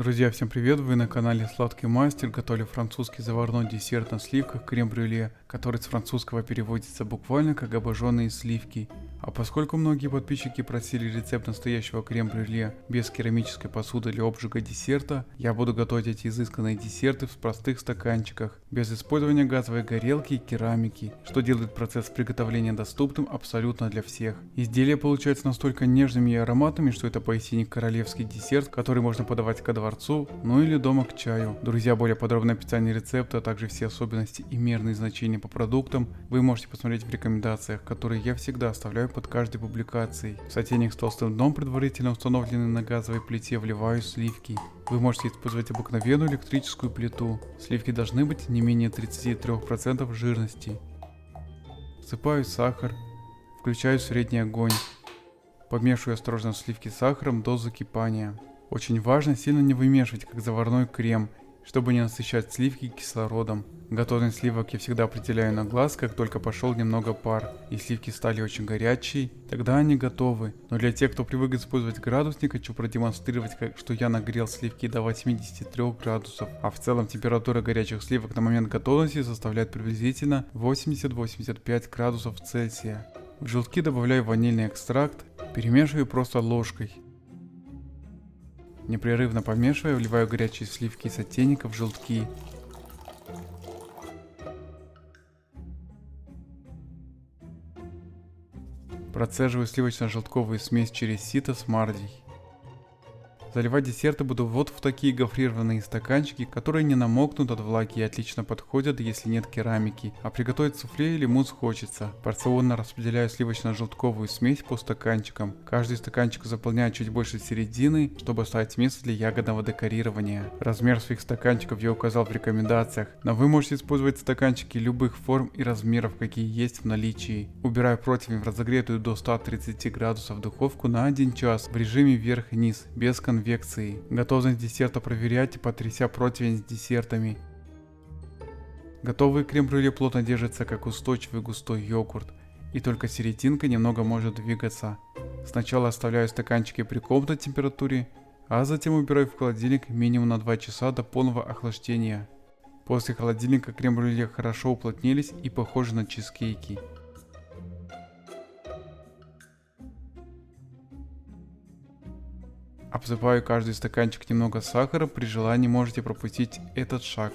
Друзья, всем привет! Вы на канале Сладкий Мастер. Готовлю французский заварной десерт на сливках крем-брюле, который с французского переводится буквально как обожженные сливки. А поскольку многие подписчики просили рецепт настоящего крем-брюле без керамической посуды для обжига десерта, я буду готовить эти изысканные десерты в простых стаканчиках, без использования газовой горелки и керамики, что делает процесс приготовления доступным абсолютно для всех. Изделия получаются настолько нежными и ароматными, что это поистине королевский десерт, который можно подавать ко дворцу, ну или дома к чаю. Друзья, более подробное описание рецепта, а также все особенности и мерные значения по продуктам вы можете посмотреть в рекомендациях, которые я всегда оставляю под каждой публикацией. В сотейник с толстым дном, предварительно установленный на газовой плите, вливаю сливки. Вы можете использовать обыкновенную электрическую плиту. Сливки должны быть не менее 33% жирности. Всыпаю сахар, включаю средний огонь. Помешиваю осторожно сливки с сахаром до закипания. Очень важно сильно не вымешивать, как заварной крем, чтобы не насыщать сливки кислородом. Готовность сливок я всегда определяю на глаз, как только пошел немного пар, и сливки стали очень горячие, тогда они готовы. Но для тех, кто привык использовать градусник, хочу продемонстрировать, что я нагрел сливки до 83 градусов, а в целом температура горячих сливок на момент готовности составляет приблизительно 80-85 градусов Цельсия. В желтки добавляю ванильный экстракт, перемешиваю просто ложкой. Непрерывно помешивая, вливаю горячие сливки из сотейника в желтки. Процеживаю сливочно-желтковую смесь через сито с мардей. Заливать десерты буду вот в такие гофрированные стаканчики, которые не намокнут от влаги и отлично подходят, если нет керамики, а приготовить суфле или мусс хочется. Порционно распределяю сливочно-желтковую смесь по стаканчикам. Каждый стаканчик заполняю чуть больше середины, чтобы оставить место для ягодного декорирования. Размер своих стаканчиков я указал в рекомендациях, но вы можете использовать стаканчики любых форм и размеров, какие есть в наличии. Убираю противень в разогретую до 130 градусов духовку на 1 час в режиме вверх-вниз, без конвекции. Готовность десерта проверяйте, потряся противень с десертами. Готовый крем-брюле плотно держится, как устойчивый густой йогурт, и только серединка немного может двигаться. Сначала оставляю стаканчики при комнатной температуре, а затем убираю в холодильник минимум на 2 часа до полного охлаждения. После холодильника крем-брюле хорошо уплотнились и похожи на чизкейки. Обсыпаю каждый стаканчик немного сахара, при желании можете пропустить этот шаг.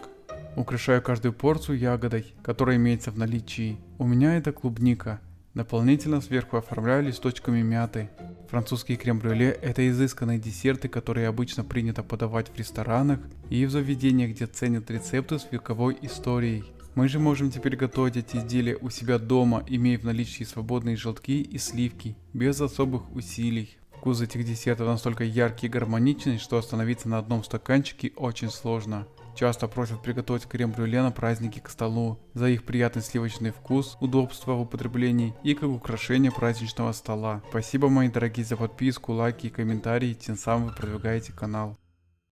Украшаю каждую порцию ягодой, которая имеется в наличии. У меня это клубника. Дополнительно сверху оформляю листочками мяты. Французские крем-брюле – это изысканные десерты, которые обычно принято подавать в ресторанах и в заведениях, где ценят рецепты с вековой историей. Мы же можем теперь готовить эти изделия у себя дома, имея в наличии свободные желтки и сливки, без особых усилий. Вкус этих десертов настолько яркий и гармоничный, что остановиться на одном стаканчике очень сложно. Часто просят приготовить крем-брюле на праздники к столу, за их приятный сливочный вкус, удобство в употреблении и как украшение праздничного стола. Спасибо, мои дорогие, за подписку, лайки и комментарии, тем самым вы продвигаете канал.